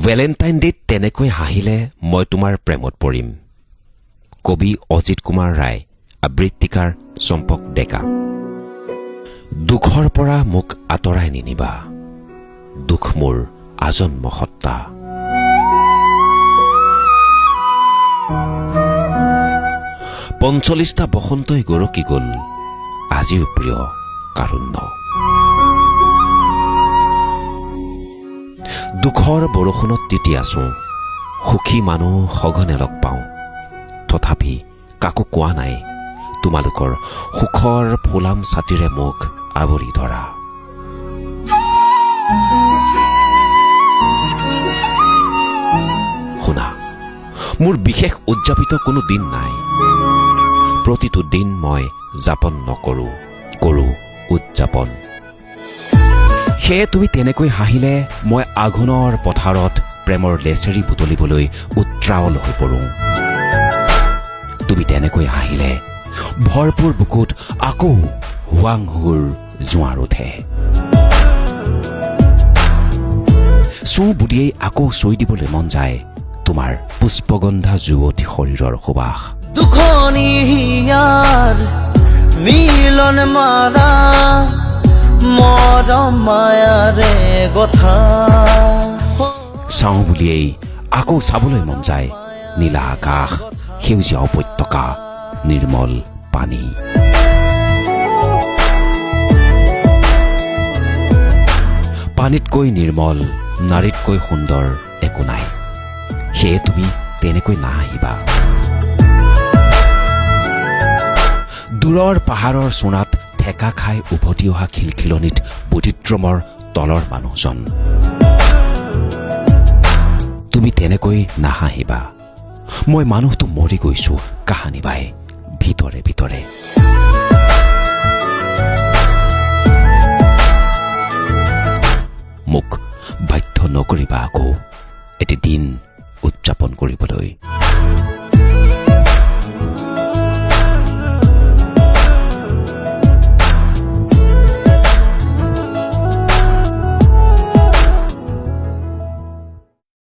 Valentine ডেত তেনেকৈ হাঁহিলে মই তোমাৰ প্ৰেমত পৰিম। কবি অজিত কুমাৰ ৰায়, আবৃত্তিকাৰ চম্পক ডেকা। দুখৰ পৰা মোক আঁতৰাই নিনিবা, দুখ মোৰ আজন্ম সত্তা। পঞ্চল্লিশটা বসন্তই গৰকি গল, আজিও প্ৰিয় কাৰুণ্য। দুখৰ বৰষুণত তিতি আছো, সুখী মানুহ সঘনে লগ পাওঁ। তথাপি কাকো কোৱা নাই, তোমালোকৰ সুখৰ ফুলাম ছাতিৰে মোক আৱৰি ধৰা। শুনা, মোৰ বিশেষ উদযাপিত কোনো দিন নাই। প্ৰতিটো দিন মই যাপন নকৰো, কৰো উদযাপন। সেয়ে তুমি তেনেকৈ হাঁহিলে মই আঘোণৰ পথাৰত প্ৰেমৰ লেচেৰি বুটলিবলৈ উত্ৰাৱল হৈ পৰোঁ। তুমি তেনেকৈ হাঁহিলে ভৰপূৰ বুকুত আকৌ হুৱাংহুৰ জোৱাৰ উঠে। চুঁ বুলিয়েই আকৌ চৈ দিবলৈ মন যায় তোমাৰ পুষ্পগন্ধা যুৱতী শৰীৰৰ সুবাস। দুখনি হিয়াৰ মিলন মাৰা মৰম মায়াৰে গথা। চাওঁ বুলিয়েই আকৌ চাবলৈ মন যায় নীলা আকাশ, সেউজীয়া উপত্যকা, নিৰ্মল পানী। পানীতকৈ নিৰ্মল, নাৰীতকৈ সুন্দৰ একো নাই। সেয়ে তুমি তেনেকৈ নাহাঁহিবা। দূৰৰ পাহাৰৰ চোনাত ঠেকা খাই উভতি অহা খিলখিলনিত বুদ্ধিদ্ৰমৰ তলৰ মানুহজন। তুমি তেনেকৈ নাহাঁহিবা। মই মানুহটো মৰি গৈছো কাহানি বাই ভিতৰে ভিতৰে। মোক বাধ্য নকৰিবা আকৌ এটি দিন উদযাপন কৰিবলৈ।